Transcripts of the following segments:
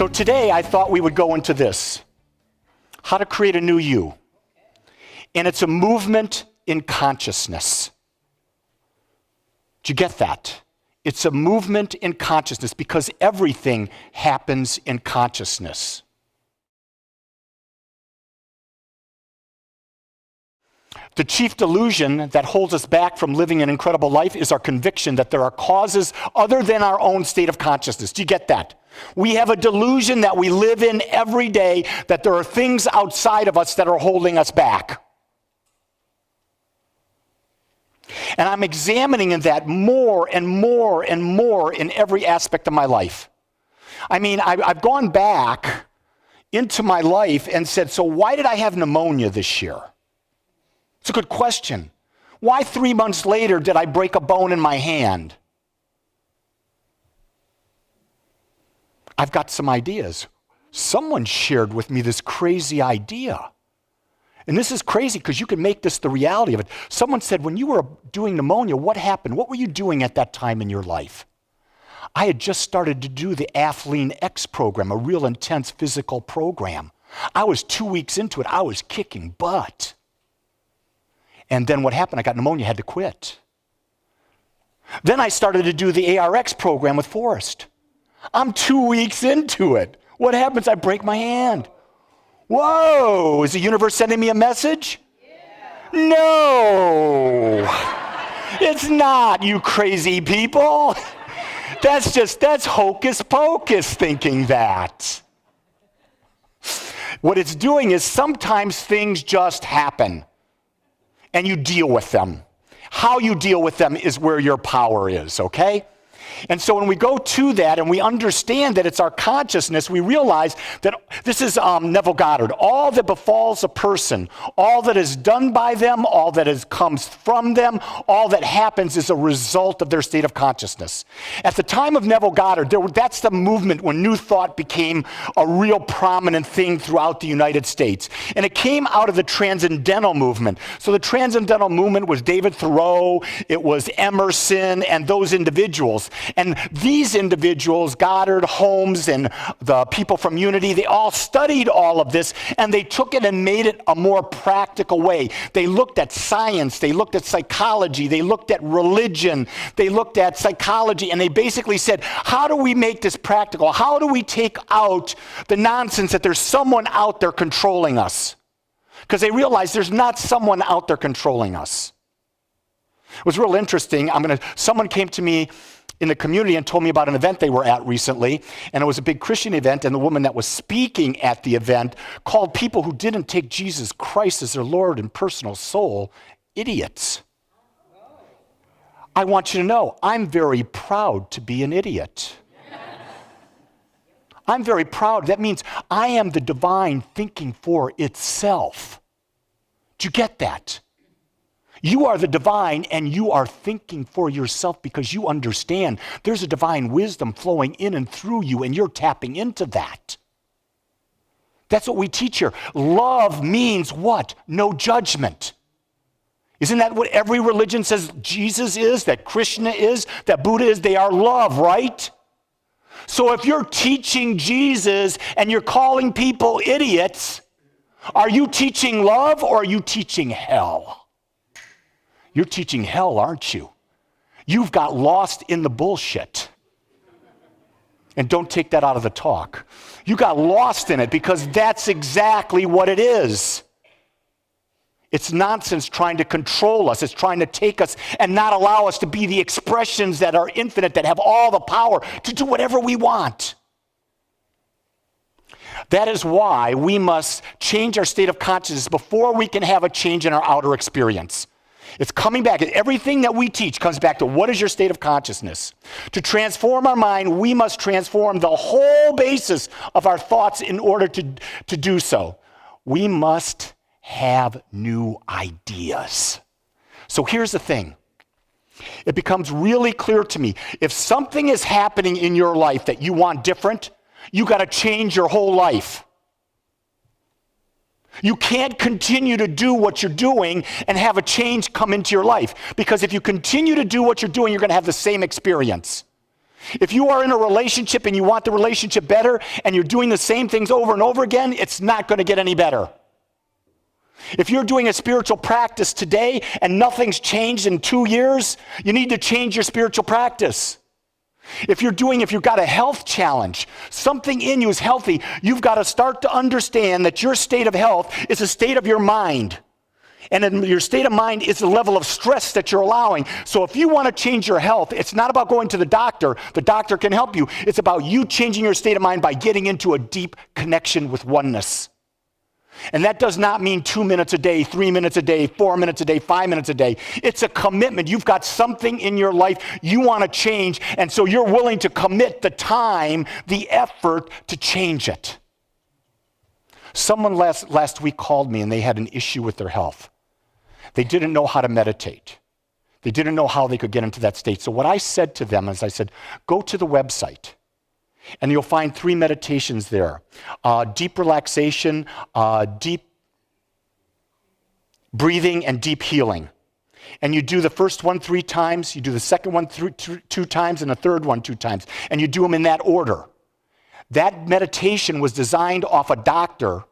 So today I thought we would go into this, how to create a new you. And it's a movement in consciousness. Did you get that? It's a movement in consciousness because everything happens in consciousness. The chief delusion that holds us back from living an incredible life is our conviction that there are causes other than our own state of consciousness. Do you get that? We have a delusion that we live in every day, that there are things outside of us that are holding us back. And I'm examining that more and more and more in every aspect of my life. I mean, I've gone back into my life and said, so why did I have pneumonia this year? It's a good question. Why 3 months later did I break a bone in my hand? I've got some ideas. Someone shared with me this crazy idea. And this is crazy because you can make this the reality of it. Someone said, when you were doing pneumonia, what happened? What were you doing at that time in your life? I had just started to do the Athlean X program, a real intense physical program. I was 2 weeks into it. I was kicking butt. And then what happened? I got pneumonia, had to quit. Then I started to do the ARX program with Forrest. I'm 2 weeks into it. What happens? I break my hand. Whoa, is the universe sending me a message? Yeah. No, it's not, you crazy people. That's hocus pocus thinking that. What it's doing is sometimes things just happen and you deal with them. How you deal with them is where your power is, okay? And so when we go to that and we understand that it's our consciousness, we realize that this is Neville Goddard. All that befalls a person, all that is done by them, all that comes from them, all that happens is a result of their state of consciousness. At the time of Neville Goddard, that's the movement when New Thought became a real prominent thing throughout the United States. And it came out of the Transcendental movement. So the Transcendental movement was David Thoreau, it was Emerson, and those individuals. And these individuals, Goddard, Holmes, and the people from Unity, they all studied all of this, and they took it and made it a more practical way. They looked at science, they looked at psychology, they looked at religion, they looked at psychology, and they basically said, how do we make this practical? How do we take out the nonsense that there's someone out there controlling us? Because they realized there's not someone out there controlling us. It was real interesting. Someone came to me in the community and told me about an event they were at recently, and it was a big Christian event, and the woman that was speaking at the event called people who didn't take Jesus Christ as their Lord and personal soul idiots. I want you to know, I'm very proud to be an idiot. I'm very proud. That means I am the divine thinking for itself. Do you get that? You are the divine and you are thinking for yourself because you understand there's a divine wisdom flowing in and through you and you're tapping into that. That's what we teach here. Love means what? No judgment. Isn't that what every religion says Jesus is, that Krishna is, that Buddha is? They are love, right? So if you're teaching Jesus and you're calling people idiots, are you teaching love or are you teaching hell? You're teaching hell, aren't you? You've got lost in the bullshit. And don't take that out of the talk. You got lost in it because that's exactly what it is. It's nonsense trying to control us. It's trying to take us and not allow us to be the expressions that are infinite, that have all the power to do whatever we want. That is why we must change our state of consciousness before we can have a change in our outer experience. It's coming back. Everything that we teach comes back to what is your state of consciousness. To transform our mind, we must transform the whole basis of our thoughts in order to do so. We must have new ideas. So here's the thing. It becomes really clear to me. If something is happening in your life that you want different, you got to change your whole life. You can't continue to do what you're doing and have a change come into your life. Because if you continue to do what you're doing, you're going to have the same experience. If you are in a relationship and you want the relationship better and you're doing the same things over and over again, it's not going to get any better. If you're doing a spiritual practice today and nothing's changed in 2 years, you need to change your spiritual practice. If you've got a health challenge, something in you is healthy, you've got to start to understand that your state of health is a state of your mind. And your state of mind is the level of stress that you're allowing. So if you want to change your health, it's not about going to the doctor. The doctor can help you. It's about you changing your state of mind by getting into a deep connection with oneness. And that does not mean 2 minutes a day, 3 minutes a day, 4 minutes a day, 5 minutes a day. It's a commitment. You've got something in your life you want to change, and so you're willing to commit the time, the effort to change it. Someone last week called me, and they had an issue with their health. They didn't know how to meditate. They didn't know how they could get into that state. So what I said to them is I said, go to the website. And you'll find 3 meditations there. Deep relaxation, deep breathing, and deep healing. And you do the first one 3 times, you do the second one 2 times, and the third one 2 times. And you do them in that order. That meditation was designed off a doctor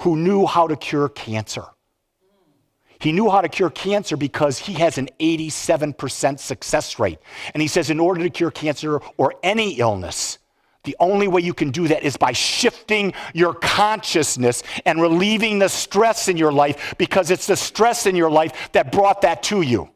who knew how to cure cancer. He knew how to cure cancer because he has an 87% success rate. And he says in order to cure cancer or any illness, the only way you can do that is by shifting your consciousness and relieving the stress in your life, because it's the stress in your life that brought that to you.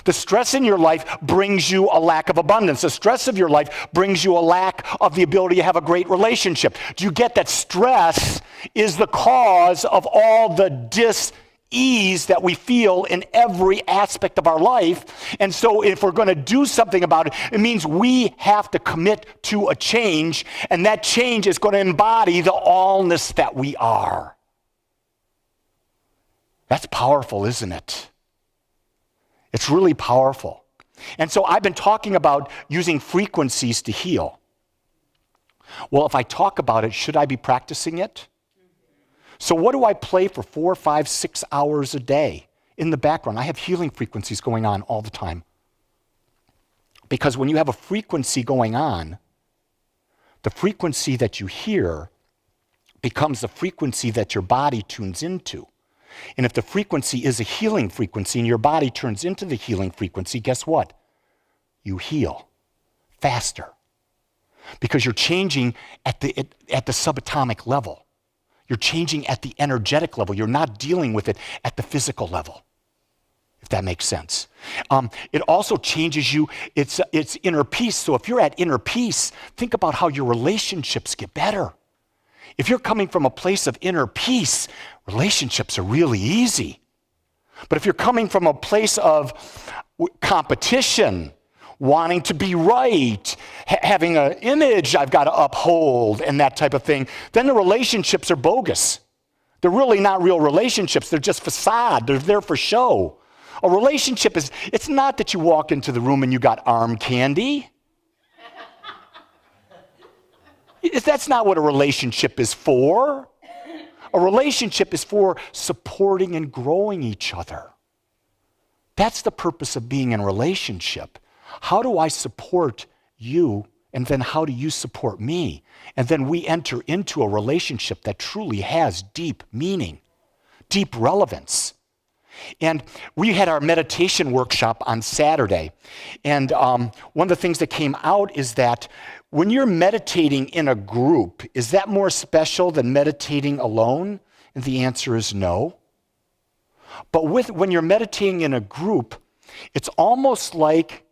The stress in your life brings you a lack of abundance. The stress of your life brings you a lack of the ability to have a great relationship. Do you get that stress is the cause of all the dis-ease that we feel in every aspect of our life? And so if we're going to do something about it, it means we have to commit to a change, and that change is going to embody the allness that we are. That's powerful, isn't it? It's really powerful. And so I've been talking about using frequencies to heal. Well, if I talk about it, should I be practicing it? So what do I play for 4, 5, 6 hours a day in the background? I have healing frequencies going on all the time. Because when you have a frequency going on, the frequency that you hear becomes the frequency that your body tunes into. And if the frequency is a healing frequency and your body turns into the healing frequency, guess what? You heal faster. Because you're changing at the subatomic level. You're changing at the energetic level. You're not dealing with it at the physical level, if that makes sense. It also changes you. It's inner peace. So if you're at inner peace, think about how your relationships get better. If you're coming from a place of inner peace, relationships are really easy. But if you're coming from a place of competition, wanting to be right, having an image I've got to uphold and that type of thing, then the relationships are bogus. They're really not real relationships. They're just facade. They're there for show. A relationship it's not that you walk into the room and you got arm candy. That's not what a relationship is for. A relationship is for supporting and growing each other. That's the purpose of being in a relationship. How do I support you, and then how do you support me? And then we enter into a relationship that truly has deep meaning, deep relevance. And we had our meditation workshop on Saturday. And one of the things that came out is that when you're meditating in a group, is that more special than meditating alone? And the answer is no. But when you're meditating in a group, it's almost like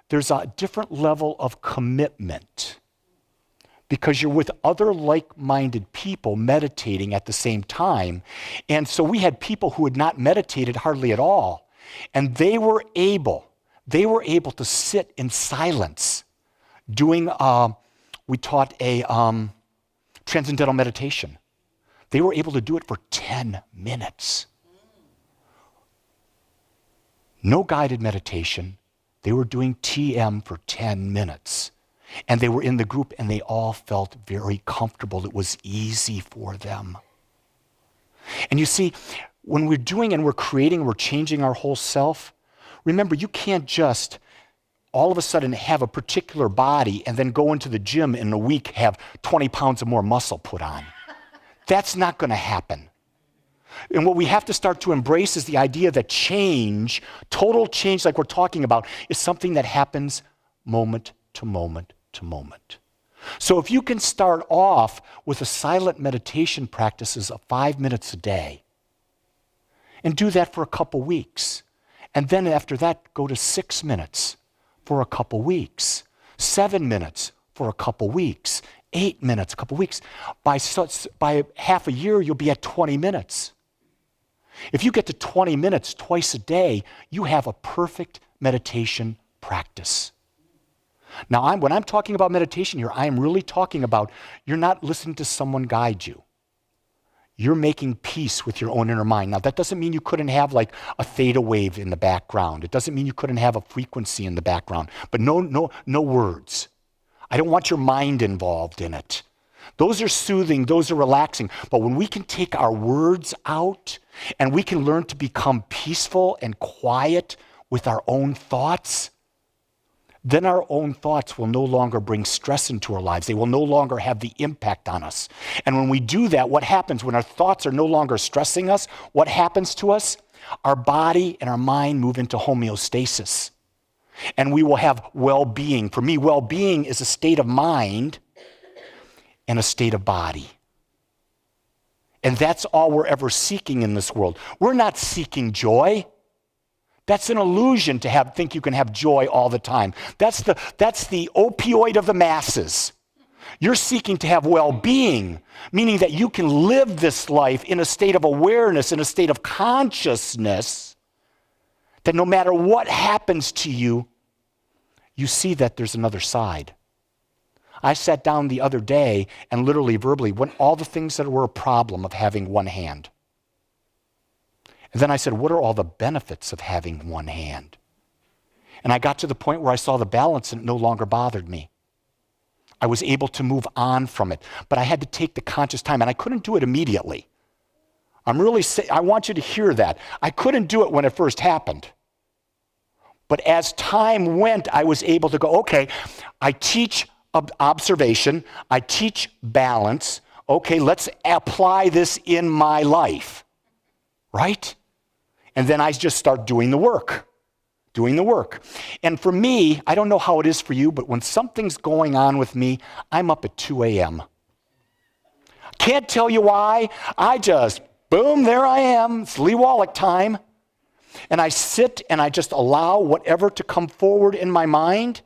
there's a different level of commitment because you're with other like-minded people meditating at the same time. And so we had people who had not meditated hardly at all, and they were able to sit in silence doing, we taught a transcendental meditation. They were able to do it for 10 minutes. No guided meditation. They were doing TM for 10 minutes. And they were in the group and they all felt very comfortable. It was easy for them. And you see, when we're doing and we're creating, we're changing our whole self, remember, you can't just all of a sudden have a particular body and then go into the gym in a week, have 20 pounds of more muscle put on. That's not going to happen. And what we have to start to embrace is the idea that change, total change like we're talking about, is something that happens moment to moment to moment. So if you can start off with a silent meditation practices of 5 minutes a day, and do that for a couple weeks, and then after that go to 6 minutes for a couple weeks, 7 minutes for a couple weeks, 8 minutes, a couple weeks. By half a year, you'll be at 20 minutes. If you get to 20 minutes twice a day, you have a perfect meditation practice. Now, when I'm talking about meditation here, I am really talking about you're not listening to someone guide you. You're making peace with your own inner mind. Now, that doesn't mean you couldn't have like a theta wave in the background. It doesn't mean you couldn't have a frequency in the background, but no words. I don't want your mind involved in it. Those are soothing, those are relaxing. But when we can take our words out and we can learn to become peaceful and quiet with our own thoughts, then our own thoughts will no longer bring stress into our lives. They will no longer have the impact on us. And when we do that, what happens when our thoughts are no longer stressing us? What happens to us? Our body and our mind move into homeostasis. And we will have well-being. For me, well-being is a state of mind and a state of body. And that's all we're ever seeking in this world. We're not seeking joy. That's an illusion to think you can have joy all the time. That's the opioid of the masses. You're seeking to have well-being, meaning that you can live this life in a state of awareness, in a state of consciousness, that no matter what happens to you, you see that there's another side. I sat down the other day and literally verbally went all the things that were a problem of having one hand. And then I said, what are all the benefits of having one hand? And I got to the point where I saw the balance and it no longer bothered me. I was able to move on from it, but I had to take the conscious time, and I couldn't do it immediately. I want you to hear that. I couldn't do it when it first happened. But as time went, I was able to go, okay, I teach observation, I teach balance. Okay, let's apply this in my life, right? And then I just start doing the work. And for me, I don't know how it is for you, but when something's going on with me, I'm up at 2 a.m. Can't tell you why. I just, boom, there I am. It's Lee Wolak time. And I sit and I just allow whatever to come forward in my mind,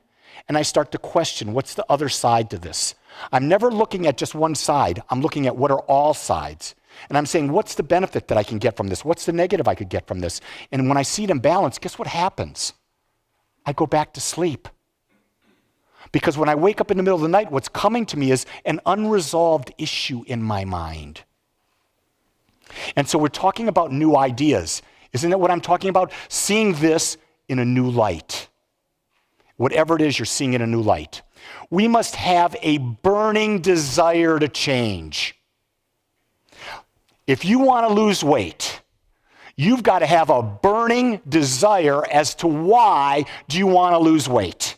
and I start to question, what's the other side to this? I'm never looking at just one side. I'm looking at what are all sides. And I'm saying, what's the benefit that I can get from this? What's the negative I could get from this? And when I see it in balance, guess what happens? I go back to sleep. Because when I wake up in the middle of the night, what's coming to me is an unresolved issue in my mind. And so we're talking about new ideas. Isn't that what I'm talking about? Seeing this in a new light. Whatever it is, you're seeing it in a new light. We must have a burning desire to change. If you want to lose weight, you've got to have a burning desire as to why do you want to lose weight.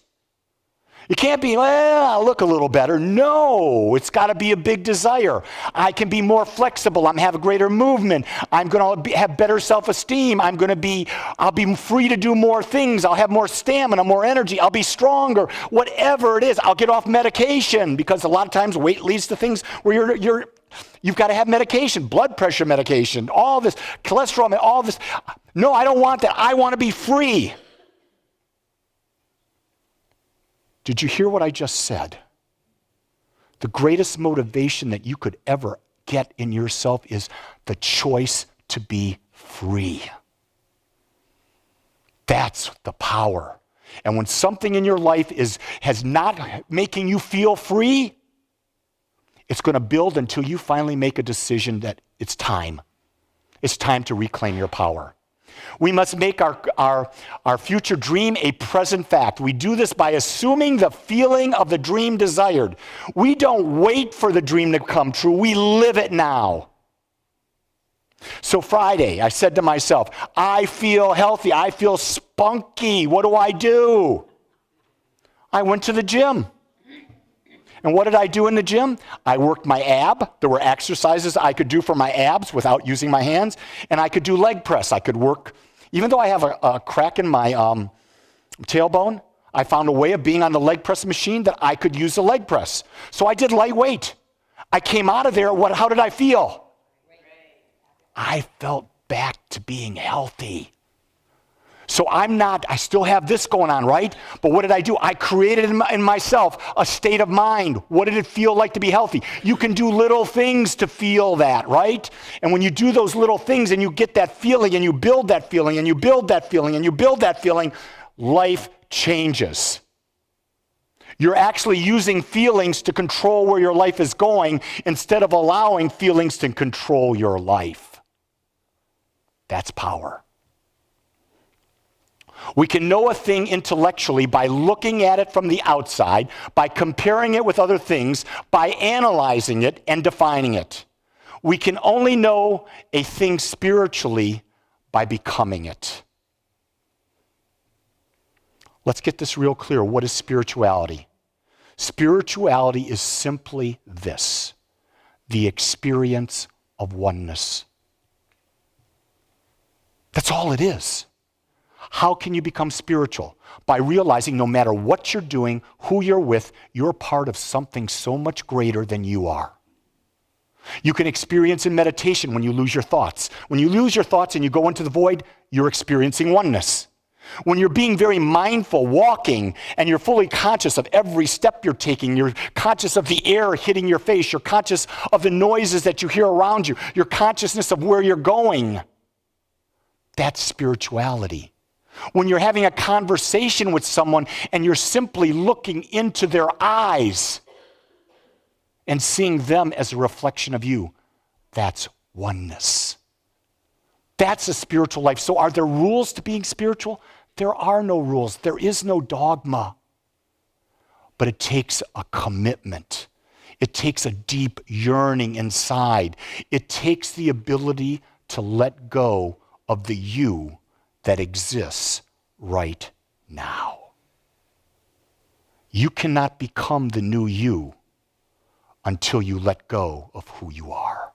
You can't be, well, I'll look a little better. No, it's got to be a big desire. I can be more flexible. I'm have a greater movement. I'm going to have better self-esteem. I'll be free to do more things. I'll have more stamina, more energy. I'll be stronger. Whatever it is, I'll get off medication, because a lot of times weight leads to things where you've got to have medication, blood pressure medication, all this, cholesterol, all this. No, I don't want that. I want to be free. Did you hear what I just said? The greatest motivation that you could ever get in yourself is the choice to be free. That's the power. And when something in your life has not making you feel free, it's going to build until you finally make a decision that it's time. It's time to reclaim your power. We must make our future dream a present fact. We do this by assuming the feeling of the dream desired. We don't wait for the dream to come true. We live it now. So Friday, I said to myself, I feel healthy. I feel spunky. What do I do? I went to the gym. And what did I do in the gym? I worked my ab. There were exercises I could do for my abs without using my hands. And I could do leg press. I could work, even though I have a crack in my tailbone, I found a way of being on the leg press machine that I could use the leg press. So I did lightweight. I came out of there, how did I feel? I felt back to being healthy. So I still have this going on, right? But what did I do? I created in myself a state of mind. What did it feel like to be healthy? You can do little things to feel that, right? And when you do those little things and you get that feeling and you build that feeling and you build that feeling and you build that feeling, life changes. You're actually using feelings to control where your life is going instead of allowing feelings to control your life. That's power. We can know a thing intellectually by looking at it from the outside, by comparing it with other things, by analyzing it and defining it. We can only know a thing spiritually by becoming it. Let's get this real clear. What is spirituality? Spirituality is simply this: the experience of oneness. That's all it is. How can you become spiritual? By realizing no matter what you're doing, who you're with, you're part of something so much greater than you are. You can experience in meditation when you lose your thoughts. When you lose your thoughts and you go into the void, you're experiencing oneness. When you're being very mindful, walking, and you're fully conscious of every step you're taking, you're conscious of the air hitting your face, you're conscious of the noises that you hear around you, your consciousness of where you're going. That's spirituality. When you're having a conversation with someone and you're simply looking into their eyes and seeing them as a reflection of you, that's oneness. That's a spiritual life. So are there rules to being spiritual? There are no rules. There is no dogma. But it takes a commitment. It takes a deep yearning inside. It takes the ability to let go of the you that exists right now. You cannot become the new you until you let go of who you are.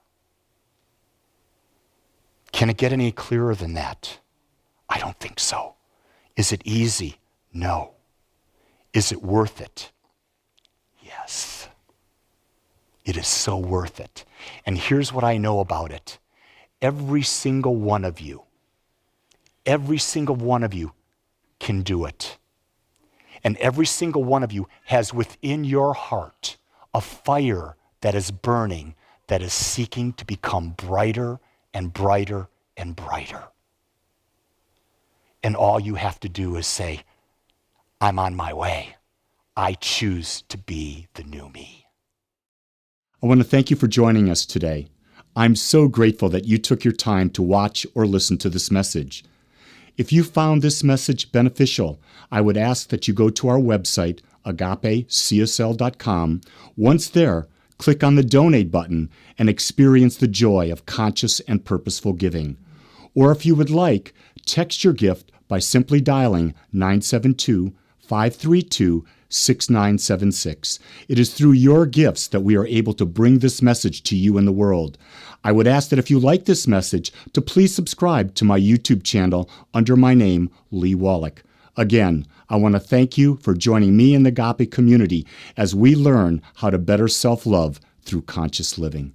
Can it get any clearer than that? I don't think so. Is it easy? No. Is it worth it? Yes. It is so worth it. And here's what I know about it. Every single one of you can do it. And every single one of you has within your heart a fire that is burning, that is seeking to become brighter and brighter and brighter. And all you have to do is say, I'm on my way. I choose to be the new me. I want to thank you for joining us today. I'm so grateful that you took your time to watch or listen to this message. If you found this message beneficial, I would ask that you go to our website, agapecsl.com. Once there, click on the donate button and experience the joy of conscious and purposeful giving. Or if you would like, text your gift by simply dialing 972-532-6976. It is through your gifts that we are able to bring this message to you in the world. I would ask that if you like this message, to please subscribe to my YouTube channel under my name, Lee Wolak. Again, I want to thank you for joining me in the Agape community as we learn how to better self-love through conscious living.